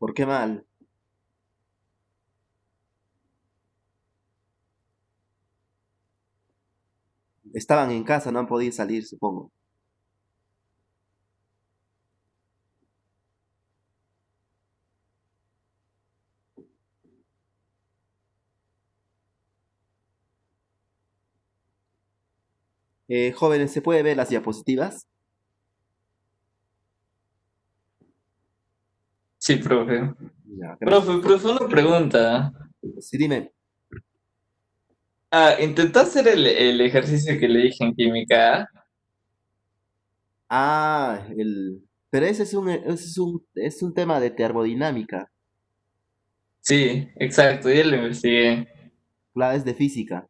¿Por qué mal? Estaban en casa, no han podido salir, supongo. Jóvenes, ¿se puede ver las diapositivas? Sí, profe. Ya, gracias. Profe, una pregunta. Sí, dime. ¿Intentó hacer el ejercicio que le dije en química? Pero es un tema de termodinámica, Sí, exacto, ya lo investigué. claro, es de física.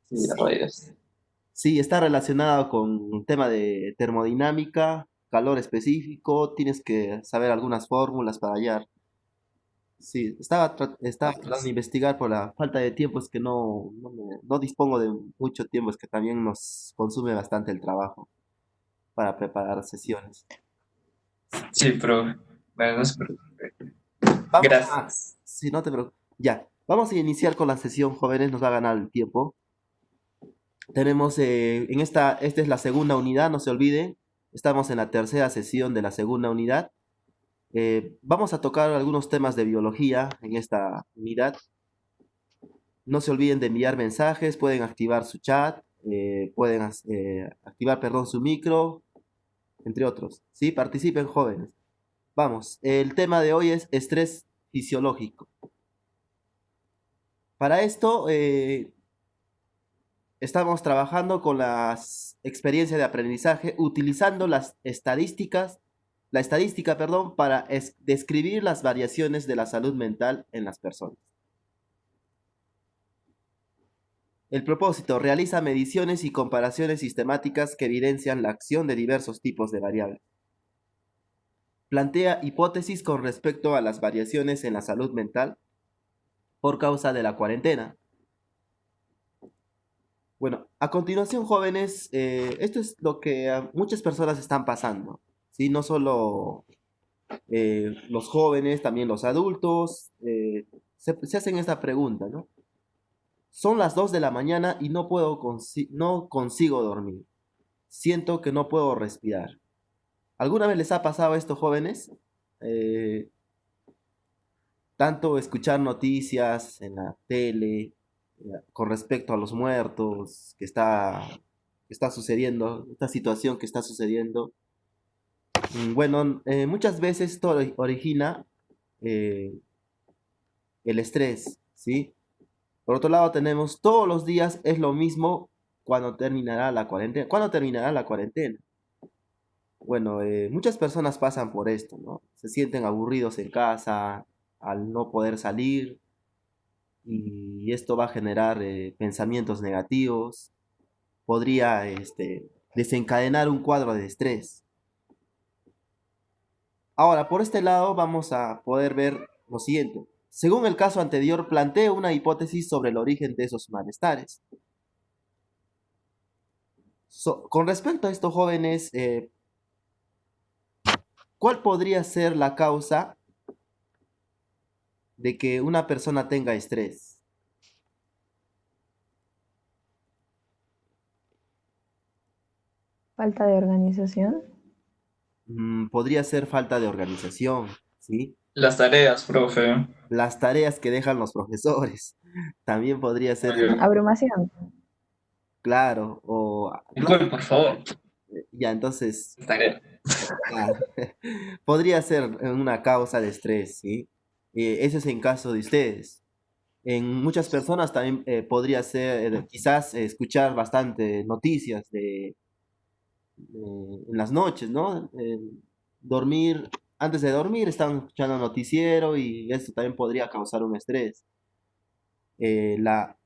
Sí, Sí, rayos. sí, está relacionado con un tema de termodinámica, calor específico, tienes que saber algunas fórmulas para hallar. Sí, estaba Ah, tratando de pues, investigar por la falta de tiempo, es que no dispongo de mucho tiempo, es que también nos consume bastante el trabajo para preparar sesiones. sí, profe. Bueno, no se preocupe. Vamos a, Gracias. si no te preocupes, ya, vamos a iniciar con la sesión, jóvenes, nos va a ganar el tiempo. Tenemos esta es la segunda unidad, no se olviden, estamos en la tercera sesión de la segunda unidad. Vamos a tocar algunos temas de biología en esta unidad. No se olviden de enviar mensajes, pueden activar su chat, activar, perdón, su micro, entre otros. ¿Sí? Participen, jóvenes. Vamos, el tema de hoy es estrés fisiológico. Para esto, estamos trabajando con las experiencias de aprendizaje utilizando la estadística, perdón, para describir las variaciones de la salud mental en las personas. El propósito realiza mediciones y comparaciones sistemáticas que evidencian la acción de diversos tipos de variables. Plantea hipótesis con respecto a las variaciones en la salud mental por causa de la cuarentena. Bueno, a continuación, jóvenes, esto es lo que muchas personas están pasando, ¿sí? No solo los jóvenes, también los adultos, se hacen esta pregunta, ¿no? Son las 2 de la mañana y no consigo dormir. Siento que no puedo respirar. ¿Alguna vez les ha pasado esto, jóvenes? Eh, Tanto escuchar noticias en la tele con respecto a los muertos que está sucediendo, esta situación que está sucediendo. Bueno, muchas veces esto origina eh, el estrés, ¿sí? Por otro lado, tenemos todos los días es lo mismo cuando terminará la cuarentena. ¿Cuándo terminará la cuarentena? Bueno, muchas personas pasan por esto, ¿no? Se sienten aburridos en casa al no poder salir y esto va a generar pensamientos negativos, podría desencadenar un cuadro de estrés. Ahora, por este lado vamos a poder ver lo siguiente. Según el caso anterior, planteo una hipótesis sobre el origen de esos malestares. Con respecto a estos jóvenes, ¿cuál podría ser la causa de que una persona tenga estrés? Falta de organización. Podría ser falta de organización, ¿sí? Las tareas, profe. Las tareas que dejan los profesores. También podría ser, Abrumación. claro, Disculpe, por favor. ya entonces, Las tareas. claro, podría ser una causa de estrés, ¿sí? Ese es en caso de ustedes. En muchas personas también podría ser, quizás, escuchar bastante noticias en las noches, ¿no? Dormir, antes de dormir están escuchando noticiero y esto también podría causar un estrés. Eh, la,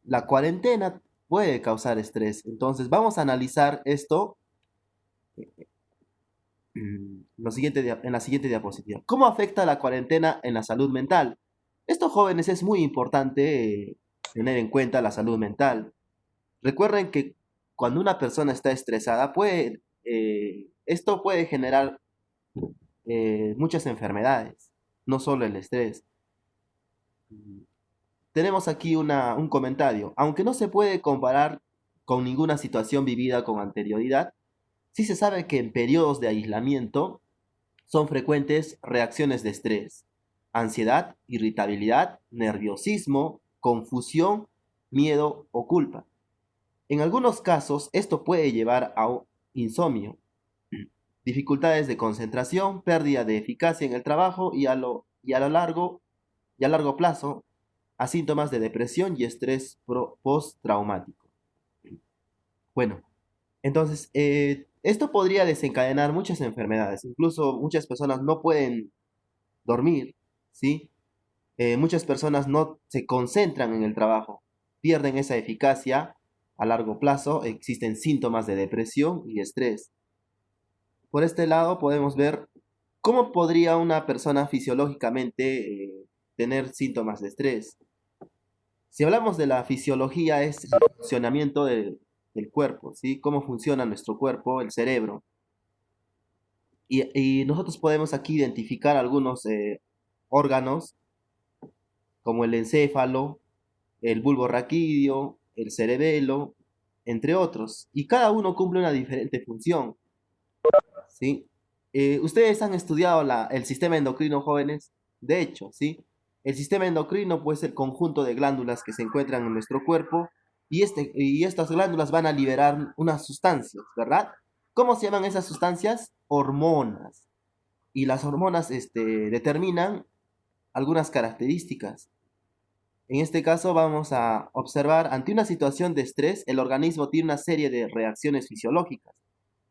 la cuarentena puede causar estrés. Entonces, vamos a analizar esto en la siguiente diapositiva. ¿Cómo afecta la cuarentena en la salud mental? Estos jóvenes es muy importante tener en cuenta la salud mental. Recuerden que cuando una persona está estresada, esto puede generar muchas enfermedades, no solo el estrés. Tenemos aquí un comentario. Aunque no se puede comparar con ninguna situación vivida con anterioridad, sí se sabe que en periodos de aislamiento son frecuentes reacciones de estrés, ansiedad, irritabilidad, nerviosismo, confusión, miedo o culpa. En algunos casos, esto puede llevar a un insomnio, dificultades de concentración, pérdida de eficacia en el trabajo y a largo plazo a síntomas de depresión y estrés postraumático. Bueno, entonces, esto podría desencadenar muchas enfermedades. Incluso muchas personas no pueden dormir, ¿sí? Muchas personas no se concentran en el trabajo, pierden esa eficacia a largo plazo, existen síntomas de depresión y estrés. Por este lado podemos ver cómo podría una persona fisiológicamente tener síntomas de estrés. Si hablamos de la fisiología, es el funcionamiento del cuerpo, ¿sí? Cómo funciona nuestro cuerpo, el cerebro. Y nosotros podemos aquí identificar algunos órganos, como el encéfalo, el bulbo raquídeo, el cerebelo, entre otros. Y cada uno cumple una diferente función, ¿sí? Ustedes han estudiado el sistema endocrino, jóvenes. De hecho, ¿sí? El sistema endocrino pues, es el conjunto de glándulas que se encuentran en nuestro cuerpo y estas glándulas van a liberar unas sustancias, ¿verdad? ¿Cómo se llaman esas sustancias? Hormonas. Y las hormonas determinan algunas características. En este caso vamos a observar, ante una situación de estrés, el organismo tiene una serie de reacciones fisiológicas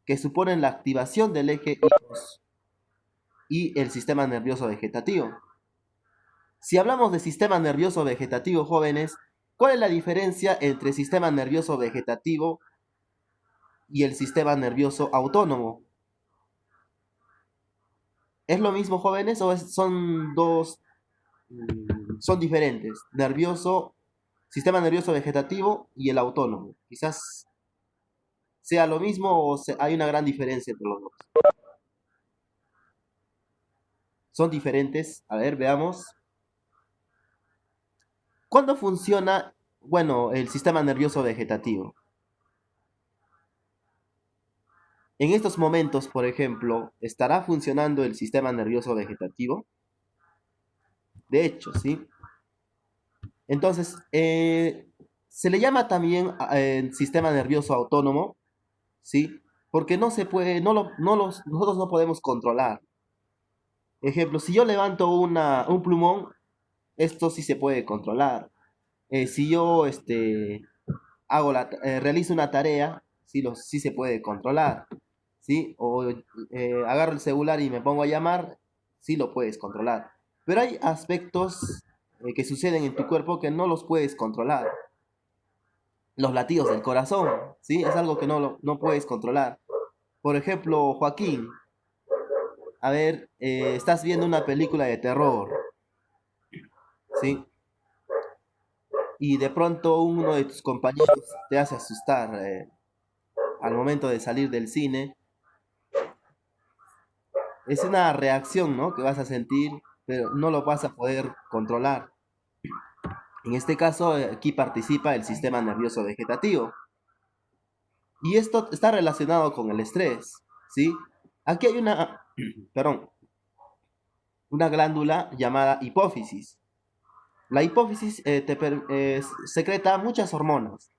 que suponen la activación del eje hipos y el sistema nervioso vegetativo. Si hablamos de sistema nervioso vegetativo, jóvenes, ¿cuál es la diferencia entre el sistema nervioso vegetativo y el sistema nervioso autónomo? ¿Es lo mismo, jóvenes, o son dos, son diferentes? Sistema nervioso vegetativo y el autónomo. Quizás sea lo mismo o hay una gran diferencia entre los dos. Son diferentes. A ver, veamos. ¿Cuándo funciona, bueno, el sistema nervioso vegetativo? En estos momentos, por ejemplo, ¿estará funcionando el sistema nervioso vegetativo? De hecho, ¿sí? Entonces, se le llama también sistema nervioso autónomo, ¿sí? Porque no se puede, nosotros no podemos controlar. Ejemplo, si yo levanto un plumón, esto sí se puede controlar. Si yo realizo una tarea, sí se puede controlar, ¿sí? O agarro el celular y me pongo a llamar, sí lo puedes controlar. Pero hay aspectos que suceden en tu cuerpo que no los puedes controlar. Los latidos del corazón, ¿sí? Es algo que no puedes controlar. Por ejemplo, Joaquín, a ver, estás viendo una película de terror, ¿sí? Y de pronto uno de tus compañeros te hace asustar al momento de salir del cine. Es una reacción, ¿no? Que vas a sentir, pero no lo vas a poder controlar. En este caso, aquí participa el sistema nervioso vegetativo. Y esto está relacionado con el estrés, ¿sí? Aquí hay perdón, una glándula llamada hipófisis. La hipófisis secreta muchas hormonas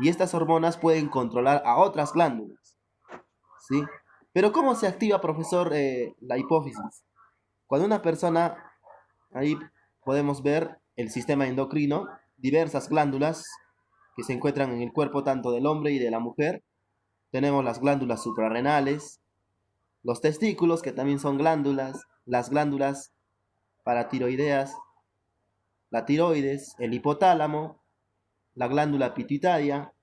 y estas hormonas pueden controlar a otras glándulas, ¿sí? Pero ¿cómo se activa, profesor, la hipófisis? Cuando una persona, ahí podemos ver el sistema endocrino, diversas glándulas que se encuentran en el cuerpo tanto del hombre y de la mujer. Tenemos las glándulas suprarrenales, los testículos, que también son glándulas, las glándulas paratiroideas, la tiroides, el hipotálamo, la glándula pituitaria,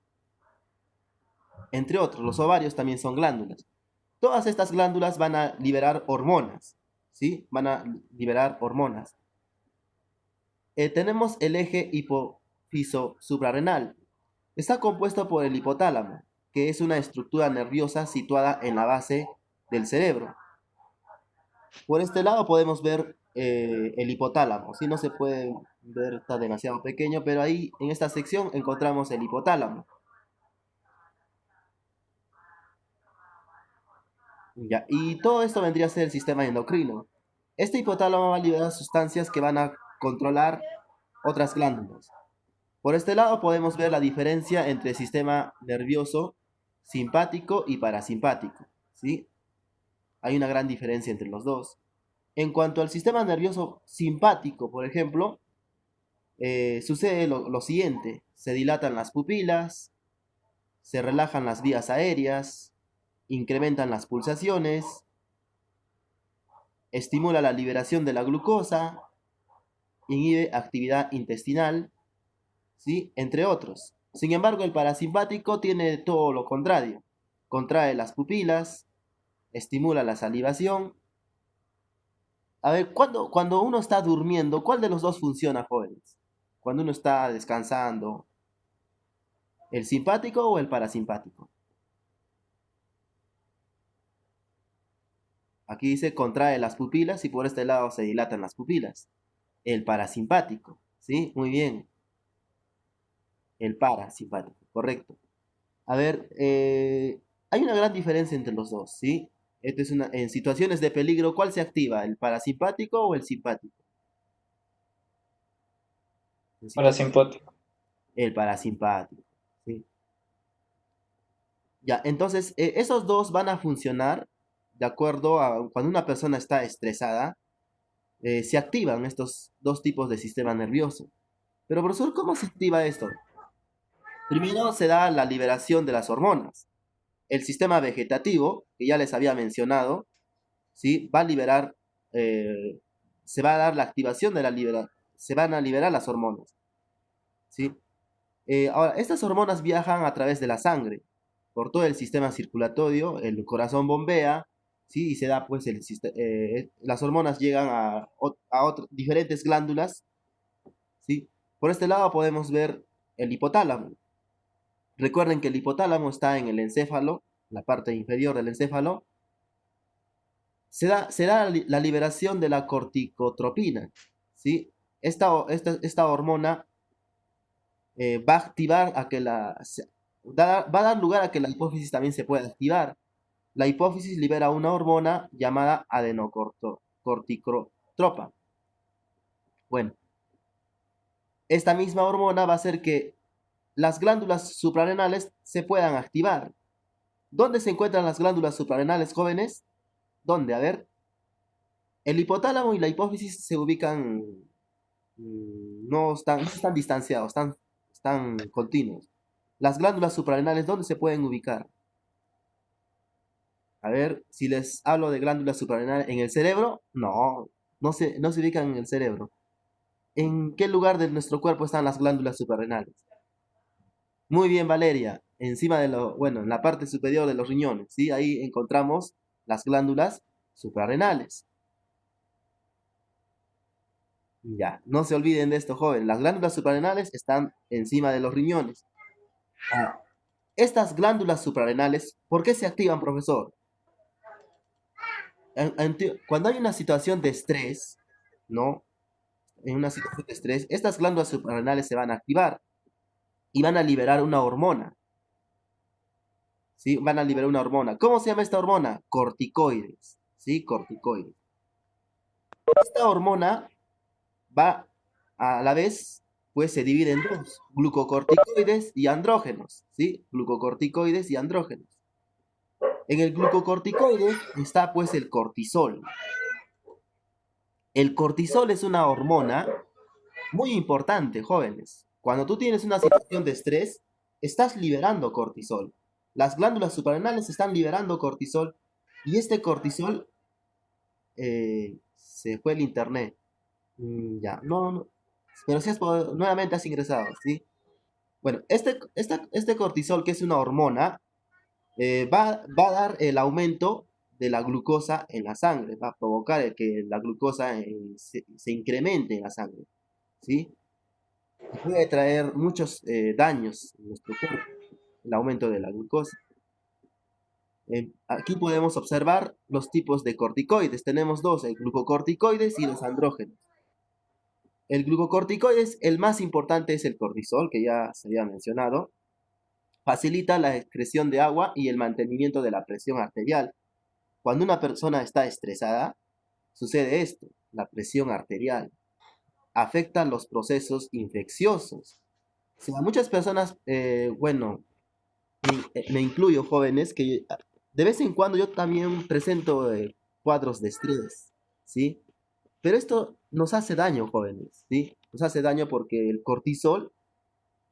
entre otros. Los ovarios también son glándulas. Todas estas glándulas van a liberar hormonas, ¿sí? Van a liberar hormonas. Tenemos el eje hipófiso suprarrenal. Está compuesto por el hipotálamo, que es una estructura nerviosa situada en la base del cerebro. Por este lado podemos ver el hipotálamo. Si no se puede ver, está demasiado pequeño, pero ahí en esta sección encontramos el hipotálamo. Ya, y todo esto vendría a ser el sistema endocrino. Este hipotálamo va a liberar sustancias que van a controlar otras glándulas. Por este lado podemos ver la diferencia entre el sistema nervioso simpático y parasimpático, ¿sí? Hay una gran diferencia entre los dos. En cuanto al sistema nervioso simpático, por ejemplo, sucede lo siguiente: se dilatan las pupilas, se relajan las vías aéreas, incrementan las pulsaciones, estimula la liberación de la glucosa, inhibe actividad intestinal, ¿sí? Entre otros. Sin embargo, el parasimpático tiene todo lo contrario. Contrae las pupilas, estimula la salivación. A ver, cuando uno está durmiendo, ¿cuál de los dos funciona, jóvenes? Cuando uno está descansando, ¿el simpático o el parasimpático? Aquí dice contrae las pupilas y por este lado se dilatan las pupilas. El parasimpático, ¿sí? Muy bien. El parasimpático, correcto. A ver, hay una gran diferencia entre los dos, ¿sí? En situaciones de peligro, ¿cuál se activa? ¿El parasimpático o el simpático? En situaciones- Parasimpático. El parasimpático, ¿sí? Ya, entonces, esos dos van a funcionar de acuerdo a cuando una persona está estresada, se activan estos dos tipos de sistema nervioso. Pero, profesor, ¿cómo se activa esto? Primero se da la liberación de las hormonas. El sistema vegetativo, que ya les había mencionado, ¿sí? Va a liberar, eh, se va a dar la activación de se van a liberar las hormonas, ¿sí? Ahora, estas hormonas viajan a través de la sangre, por todo el sistema circulatorio, el corazón bombea, ¿sí? Y se da, pues, las hormonas llegan a diferentes glándulas, ¿sí? Por este lado podemos ver el hipotálamo. Recuerden que el hipotálamo está en el encéfalo, la parte inferior del encéfalo. Se da la liberación de la corticotropina, ¿sí? Esta hormona va a activar a que va a dar lugar a que la hipófisis también se pueda activar. La hipófisis libera una hormona llamada adenocorticotropa. Bueno, esta misma hormona va a hacer que las glándulas suprarrenales se puedan activar. ¿Dónde se encuentran las glándulas suprarrenales, jóvenes? ¿Dónde? A ver. El hipotálamo y la hipófisis se ubican, no están distanciados, están continuos. Las glándulas suprarrenales, ¿dónde se pueden ubicar? A ver, si les hablo de glándulas suprarrenales en el cerebro, no se ubican en el cerebro. ¿En qué lugar de nuestro cuerpo están las glándulas suprarrenales? Muy bien, Valeria, bueno, en la parte superior de los riñones, ¿sí? Ahí encontramos las glándulas suprarrenales. Ya, no se olviden de esto, joven. Las glándulas suprarrenales están encima de los riñones. Ah, estas glándulas suprarrenales, ¿por qué se activan, profesor? Cuando hay una situación de estrés, ¿no? En una situación de estrés, estas glándulas suprarrenales se van a activar y van a liberar una hormona, ¿sí? Van a liberar una hormona. ¿Cómo se llama esta hormona? Corticoides, ¿sí? Corticoides. Esta hormona va a la vez, pues se divide en dos: glucocorticoides y andrógenos, ¿sí? Glucocorticoides y andrógenos. En el glucocorticoide está pues el cortisol. El cortisol es una hormona muy importante, jóvenes. Cuando tú tienes una situación de estrés, estás liberando cortisol. Las glándulas suprarrenales están liberando cortisol y este cortisol, se fue el internet. Ya, no, pero si nuevamente has ingresado, ¿sí? Bueno, este cortisol, que es una hormona, va a dar el aumento de la glucosa en la sangre, va a provocar que la glucosa se incremente en la sangre, ¿sí? Y puede traer muchos daños en nuestro cuerpo, el aumento de la glucosa. Aquí podemos observar los tipos de corticoides. Tenemos dos, el glucocorticoides y los andrógenos. El glucocorticoides, el más importante es el cortisol, que ya se había mencionado. Facilita la excreción de agua y el mantenimiento de la presión arterial. Cuando una persona está estresada, sucede esto, la presión arterial. Afecta los procesos infecciosos. O sea, muchas personas, bueno, me incluyo, jóvenes, que de vez en cuando yo también presento cuadros de estrés, ¿sí? Pero esto nos hace daño, jóvenes, ¿sí? Nos hace daño porque el cortisol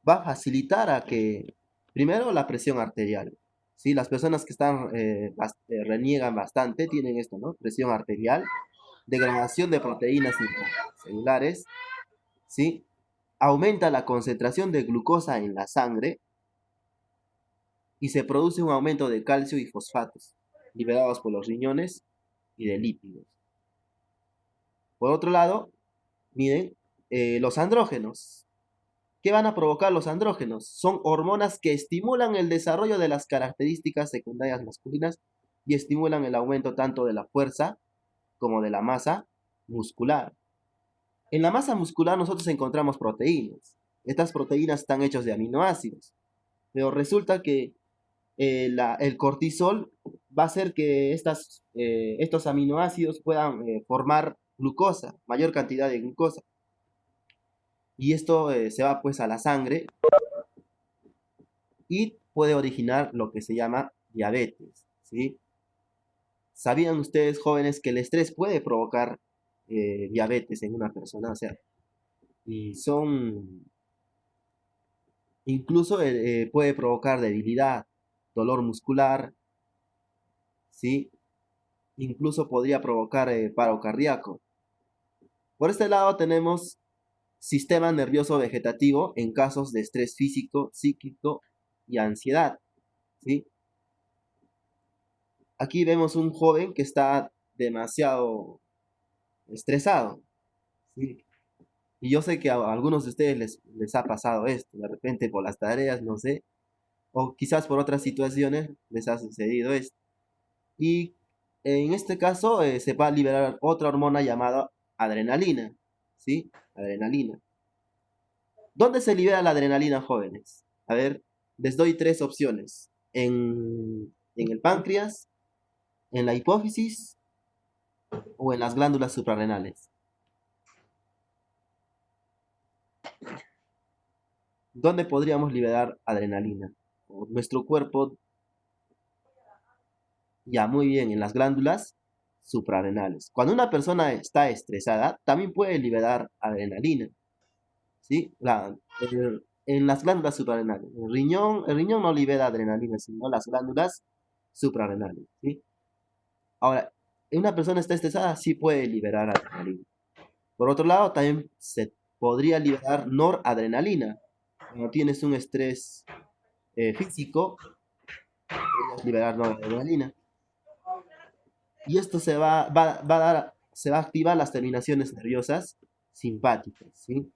va a facilitar a que, primero, la presión arterial, ¿sí? Las personas que están, reniegan bastante tienen esto, ¿no? Presión arterial, degradación de proteínas celulares, ¿sí? Aumenta la concentración de glucosa en la sangre y se produce un aumento de calcio y fosfatos, liberados por los riñones y de lípidos. Por otro lado, miren, los andrógenos. ¿Qué van a provocar los andrógenos? Son hormonas que estimulan el desarrollo de las características secundarias masculinas y estimulan el aumento tanto de la fuerza como de la masa muscular. En la masa muscular nosotros encontramos proteínas. Estas proteínas están hechas de aminoácidos, pero resulta que el cortisol va a hacer que estos aminoácidos puedan formar glucosa, mayor cantidad de glucosa. Y esto se va pues a la sangre y puede originar lo que se llama diabetes, ¿sí? ¿Sabían ustedes, jóvenes, que el estrés puede provocar diabetes en una persona? O sea, y incluso puede provocar debilidad, dolor muscular, ¿sí? Incluso podría provocar paro cardíaco. Por este lado tenemos sistema nervioso vegetativo en casos de estrés físico, psíquico y ansiedad, ¿sí? Aquí vemos un joven que está demasiado estresado, ¿sí? Y yo sé que a algunos de ustedes les ha pasado esto, de repente por las tareas, no sé, o quizás por otras situaciones les ha sucedido esto. Y en este caso se va a liberar otra hormona llamada adrenalina, ¿sí? Adrenalina. ¿Dónde se libera la adrenalina, jóvenes? A ver, les doy tres opciones. En el páncreas, en la hipófisis o en las glándulas suprarrenales. ¿Dónde podríamos liberar adrenalina? Nuestro cuerpo, ya muy bien, en las glándulas suprarrenales. Cuando una persona está estresada, también puede liberar adrenalina, ¿sí? En las glándulas suprarrenales. El riñón no libera adrenalina, sino las glándulas suprarrenales, ¿sí? Ahora, una persona está estresada, sí puede liberar adrenalina. Por otro lado, también se podría liberar noradrenalina. Cuando tienes un estrés físico, podrías liberar noradrenalina. Y esto se va a activar las terminaciones nerviosas simpáticas, ¿sí?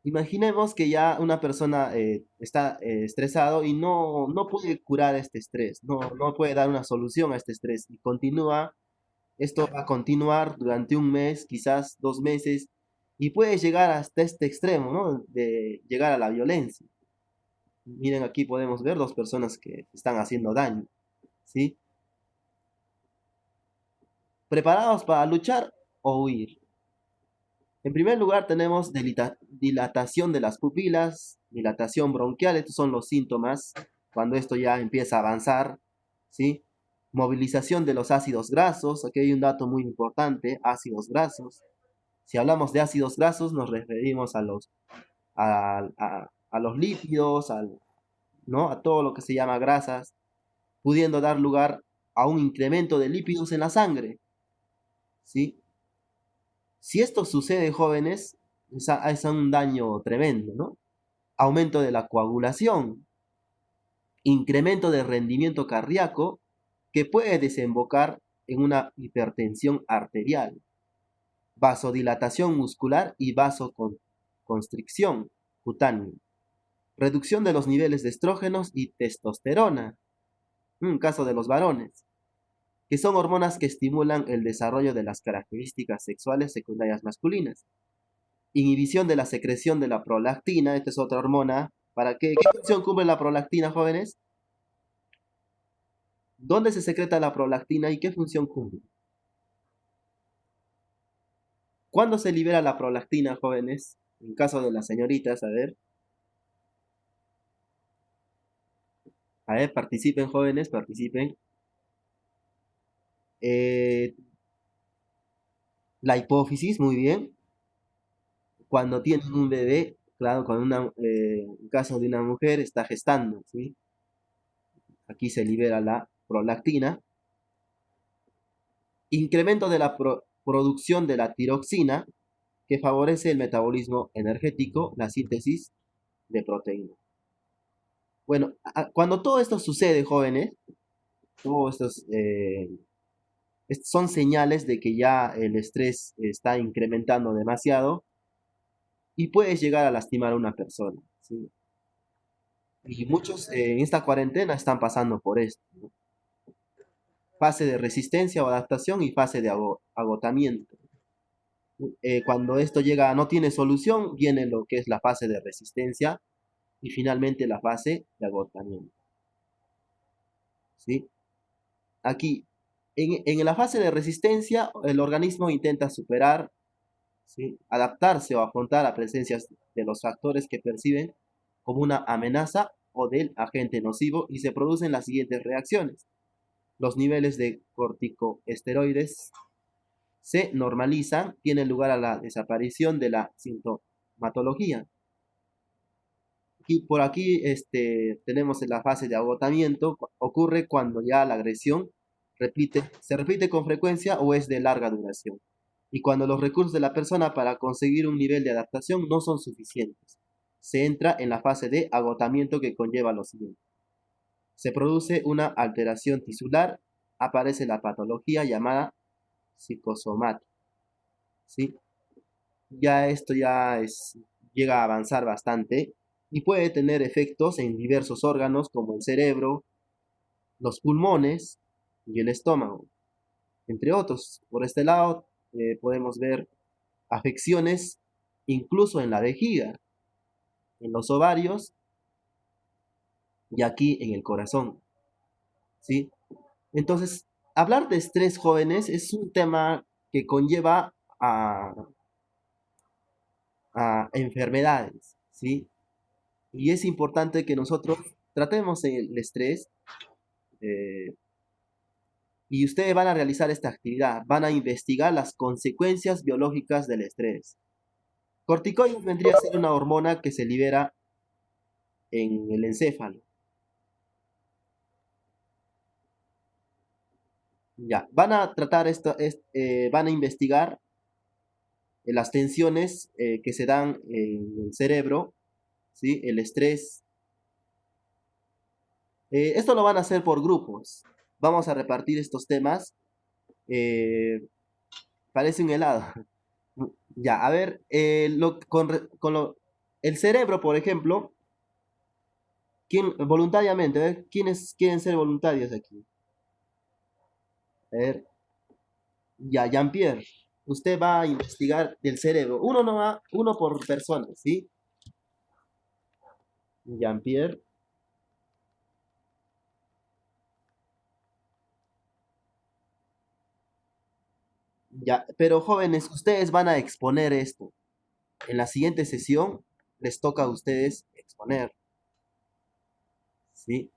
Imaginemos que ya una persona está estresado y no puede curar este estrés, no puede dar una solución a este estrés y esto va a continuar durante un mes, quizás 2 meses, y puede llegar hasta este extremo, ¿no? De llegar a la violencia. Miren, aquí podemos ver dos personas que están haciendo daño, ¿sí? ¿Preparados para luchar o huir? En primer lugar tenemos dilatación de las pupilas, dilatación bronquial, estos son los síntomas cuando esto ya empieza a avanzar, ¿sí? Movilización de los ácidos grasos, aquí hay un dato muy importante, ácidos grasos. Si hablamos de ácidos grasos nos referimos a los lípidos, ¿no? A todo lo que se llama grasas, pudiendo dar lugar a un incremento de lípidos en la sangre, ¿sí? Si esto sucede, jóvenes, es un daño tremendo, ¿no? Aumento de la coagulación, incremento del rendimiento cardíaco que puede desembocar en una hipertensión arterial, vasodilatación muscular y vasoconstricción cutánea. reducción de los niveles de estrógenos y testosterona, caso de los varones, que son hormonas que estimulan el desarrollo de las características sexuales secundarias masculinas. Inhibición de la secreción de la prolactina, esta es otra hormona. ¿Para qué función cumple la prolactina, jóvenes? ¿Dónde se secreta la prolactina y qué función cumple? ¿Cuándo se libera la prolactina, jóvenes? En caso de las señoritas, a ver, participen, jóvenes, participen. La hipófisis, muy bien. Cuando tienen un bebé, claro, cuando en caso de una mujer está gestando, ¿sí? Aquí se libera la prolactina. Incremento de la producción de la tiroxina, que favorece el metabolismo energético, la síntesis de proteínas. Bueno, cuando todo esto sucede, jóvenes, todos estos son señales de que ya el estrés está incrementando demasiado y puedes llegar a lastimar a una persona, ¿sí? Y muchos en esta cuarentena están pasando por esto, ¿no? Fase de resistencia o adaptación y fase de agotamiento. Cuando esto llega, no tiene solución, viene lo que es la fase de resistencia y finalmente la fase de agotamiento, ¿sí? Aquí, en la fase de resistencia, el organismo intenta superar, ¿sí? Adaptarse o afrontar la presencia de los factores que perciben como una amenaza o del agente nocivo y se producen las siguientes reacciones. Los niveles de corticosteroides se normalizan, tiene lugar a la desaparición de la sintomatología. Y por aquí tenemos la fase de agotamiento, ocurre cuando ya la agresión se repite con frecuencia o es de larga duración. Y cuando los recursos de la persona para conseguir un nivel de adaptación no son suficientes. Se entra en la fase de agotamiento que conlleva lo siguiente. Se produce una alteración tisular, aparece la patología llamada psicosomática, ¿sí? Ya esto llega a avanzar bastante y puede tener efectos en diversos órganos como el cerebro, los pulmones y el estómago, entre otros. Por este lado podemos ver afecciones incluso en la vejiga, en los ovarios y aquí en el corazón, ¿sí? Entonces, hablar de estrés, jóvenes, es un tema que conlleva a enfermedades, ¿sí? Y es importante que nosotros tratemos el estrés eh, y ustedes van a realizar esta actividad, van a investigar las consecuencias biológicas del estrés. Corticoides vendría a ser una hormona que se libera en el encéfalo. Ya, van a tratar van a investigar las tensiones que se dan en el cerebro, ¿sí? El estrés. Esto lo van a hacer por grupos. Vamos a repartir estos temas. Eh, Parece un helado. Ya, a ver, el cerebro, por ejemplo, voluntariamente, a ver, ¿quiénes quieren ser voluntarios aquí? A ver, ya, Jean-Pierre, usted va a investigar del cerebro. Uno por persona, ¿sí? Jean-Pierre, ya, pero jóvenes, ustedes van a exponer esto. En la siguiente sesión les toca a ustedes exponer, ¿sí?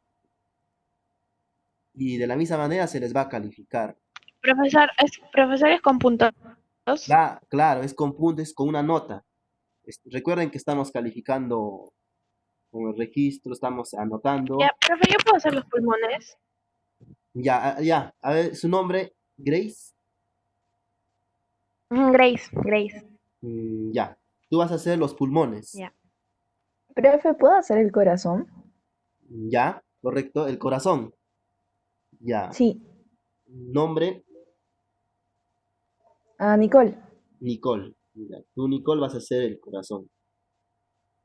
Y de la misma manera se les va a calificar. Profesores con puntos. Claro, es con puntos, con una nota. Recuerden que estamos calificando con el registro, estamos anotando. Ya, profe, ¿yo puedo hacer los pulmones? Ya, ya, a ver, su nombre, Grace. Grace. Ya, tú vas a hacer los pulmones. Ya. Profe, ¿puedo hacer el corazón? Ya, correcto, el corazón. Ya, Sí. nombre, Ah, Nicole. Nicole. Ya, tú, Nicole, vas a hacer el corazón.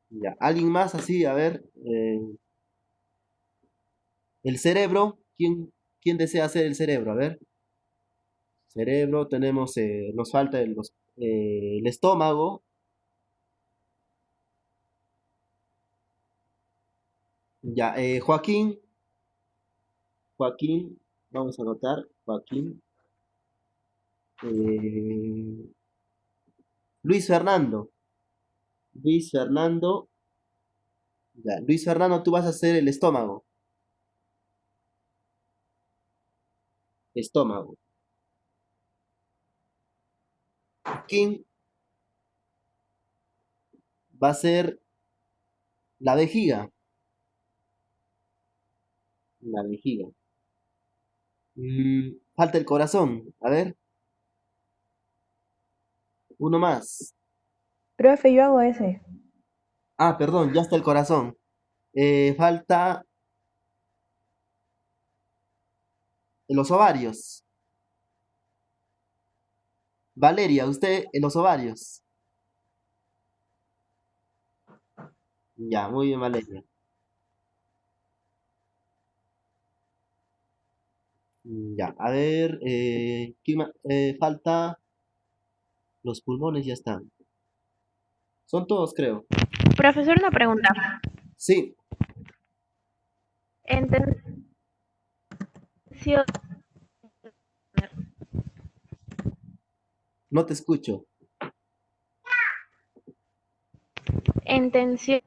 Ya, alguien más así, a ver. El cerebro, ¿quién desea hacer el cerebro? A ver, cerebro, tenemos, nos falta el estómago. Ya, Joaquín, vamos a anotar, Joaquín. eh, Luis Fernando, Luis Fernando, ya, Luis Fernando, tú vas a hacer el estómago, estómago. Joaquín va a ser la vejiga, la vejiga. Falta el corazón, a ver, uno más. Profe, yo hago ese. Ah, perdón, ya está el corazón. Falta los ovarios. Valeria, usted en los ovarios. Ya, muy bien, Valeria. Ya, a ver, falta los pulmones, ya están. Son todos, creo. Profesor, una pregunta. Sí, Intención, no te escucho. intención,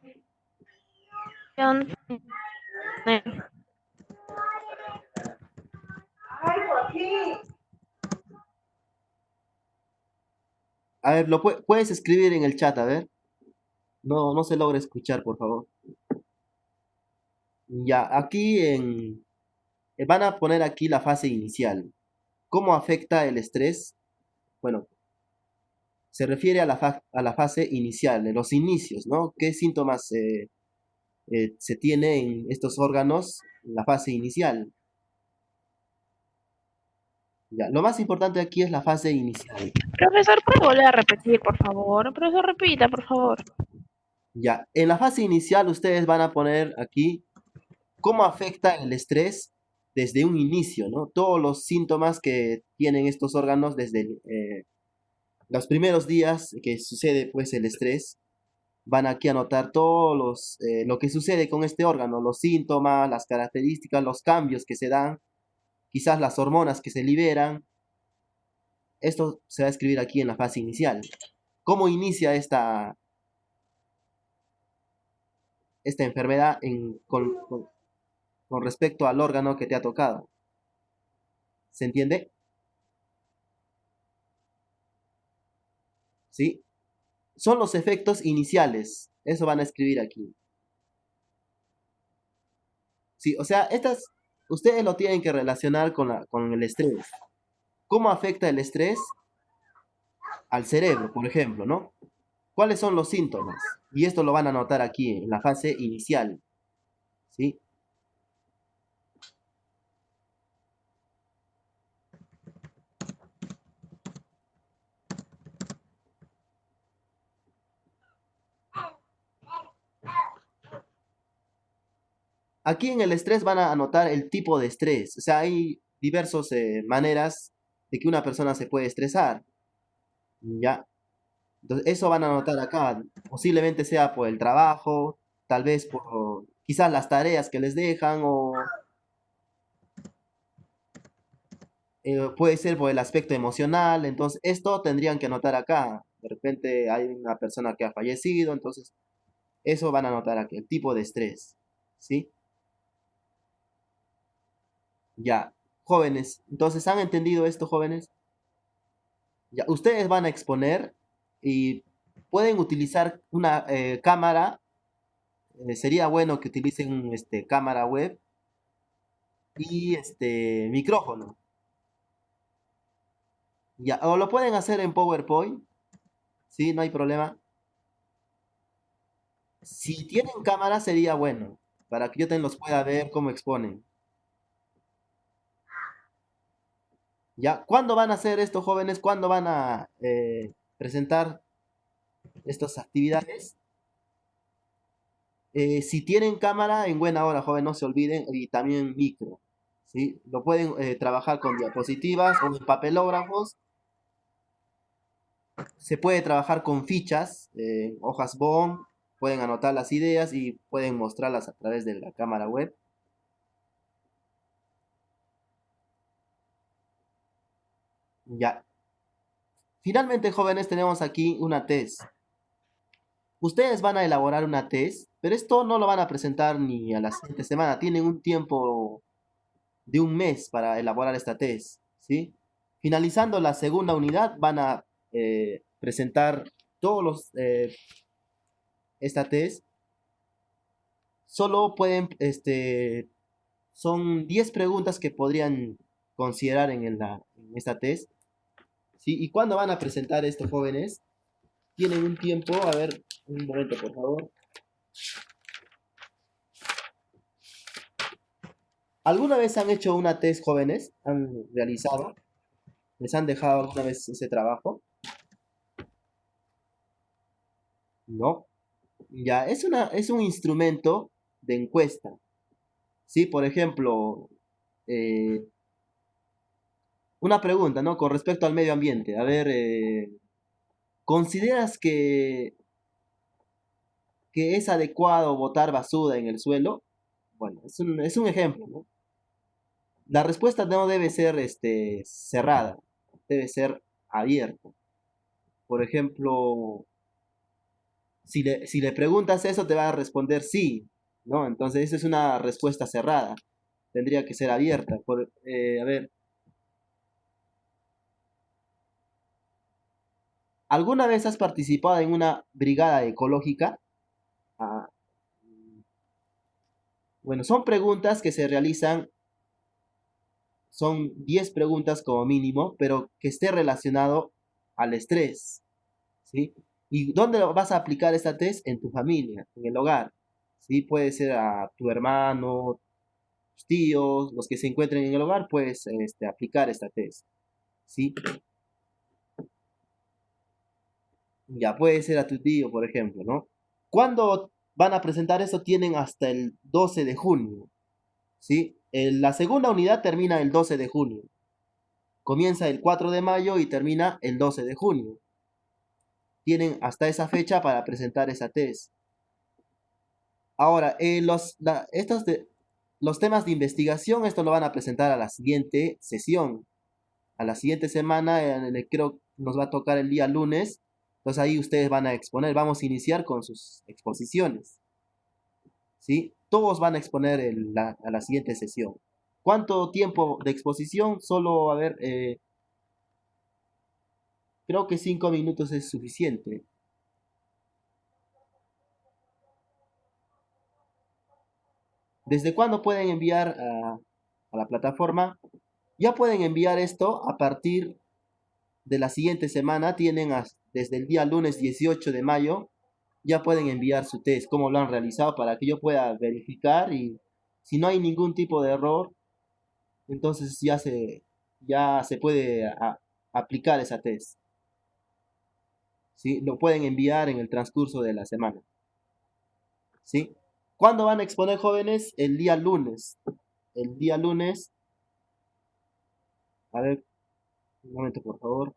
A ver, puedes escribir en el chat, a ver. No, no se logra escuchar, por favor. Ya, van a poner aquí la fase inicial. ¿Cómo afecta el estrés? Bueno, se refiere a a la fase inicial, de los inicios, ¿no? ¿Qué síntomas se tiene en estos órganos en la fase inicial? Ya, lo más importante aquí es la fase inicial. profesor, ¿puede volver a repetir, por favor? Profesor, repita, por favor. Ya, en la fase inicial ustedes van a poner aquí cómo afecta el estrés desde un inicio, ¿no? Todos los síntomas que tienen estos órganos desde los primeros días que sucede pues el estrés, van aquí a anotar lo que sucede con este órgano, los síntomas, las características, los cambios que se dan, quizás las hormonas que se liberan. Esto se va a escribir aquí en la fase inicial. ¿Cómo inicia esta enfermedad con respecto al órgano que te ha tocado? ¿Se entiende? ¿Sí? Son los efectos iniciales. Eso van a escribir aquí. Sí, o sea, ustedes lo tienen que relacionar con el estrés. ¿Cómo afecta el estrés al cerebro, por ejemplo, ¿no? ¿Cuáles son los síntomas? Y esto lo van a notar aquí en la fase inicial, ¿sí? Aquí en el estrés van a anotar el tipo de estrés. O sea, hay diversas maneras de que una persona se puede estresar, ¿ya? Entonces, eso van a anotar acá. Posiblemente sea por el trabajo, tal vez por quizás las tareas que les dejan o puede ser por el aspecto emocional. Entonces, esto tendrían que anotar acá. De repente hay una persona que ha fallecido, entonces eso van a anotar aquí, el tipo de estrés, ¿sí? Ya, jóvenes, entonces, ¿han entendido esto, jóvenes? Ya, ustedes van a exponer y pueden utilizar una cámara. Sería bueno que utilicen cámara web y micrófono. Ya, o lo pueden hacer en PowerPoint, sí, no hay problema. Si tienen cámara sería bueno, para que yo también los pueda ver cómo exponen. Ya, ¿cuándo van a hacer esto, jóvenes? ¿Cuándo van a presentar estas actividades? Si tienen cámara, en buena hora, joven, no se olviden, y también micro, ¿sí? Lo pueden trabajar con diapositivas o en papelógrafos. Se puede trabajar con fichas, hojas bond, pueden anotar las ideas y pueden mostrarlas a través de la cámara web. Ya. Finalmente, jóvenes, tenemos aquí una test. Ustedes van a elaborar una test, pero esto no lo van a presentar ni a la siguiente semana. Tienen un tiempo de un mes para elaborar esta test, ¿sí? Finalizando la segunda unidad, van a presentar todos esta test. Solo pueden, son 10 preguntas que podrían considerar en esta test, ¿sí? ¿Y cuándo van a presentar esto, jóvenes? Tienen un tiempo, a ver, un momento, por favor. ¿Alguna vez han hecho una test, jóvenes? ¿Han realizado? ¿Les han dejado alguna vez ese trabajo? No. Ya, es un instrumento de encuesta. Sí, por ejemplo, eh, una pregunta, ¿no? Con respecto al medio ambiente. A ver, ¿consideras que es adecuado botar basura en el suelo? Bueno, es un ejemplo, ¿no? La respuesta no debe ser cerrada, debe ser abierta. Por ejemplo, si le preguntas eso, te va a responder sí, ¿no? Entonces, esa es una respuesta cerrada. Tendría que ser abierta. A ver, ¿alguna vez has participado en una brigada ecológica? Ah, bueno, son preguntas que se realizan, son 10 preguntas como mínimo, pero que esté relacionado al estrés, ¿sí? ¿Y dónde vas a aplicar esta test? En tu familia, en el hogar, ¿sí? Puede ser a tu hermano, tus tíos, los que se encuentren en el hogar, puedes aplicar esta test, ¿sí? Ya puede ser a tu tío, por ejemplo, ¿no? ¿Cuándo van a presentar eso? Tienen hasta el 12 de junio, ¿sí? La segunda unidad termina el 12 de junio. Comienza el 4 de mayo y termina el 12 de junio. Tienen hasta esa fecha para presentar esa test. Ahora, los temas de investigación, esto lo van a presentar a la siguiente sesión, a la siguiente semana, creo nos va a tocar el día lunes. Entonces ahí ustedes van a exponer, vamos a iniciar con sus exposiciones, ¿sí? Todos van a exponer a la siguiente sesión. ¿Cuánto tiempo de exposición? Solo, a ver, creo que 5 minutos es suficiente. ¿Desde cuándo pueden enviar a la plataforma? Ya pueden enviar esto a partir de la siguiente semana. Tienen desde el día lunes 18 de mayo, ya pueden enviar su test, cómo lo han realizado para que yo pueda verificar y si no hay ningún tipo de error, entonces ya se puede aplicar esa test. ¿Sí? Lo pueden enviar en el transcurso de la semana. ¿Sí? ¿Cuándo van a exponer, jóvenes? El día lunes. El día lunes. A ver, un momento, por favor.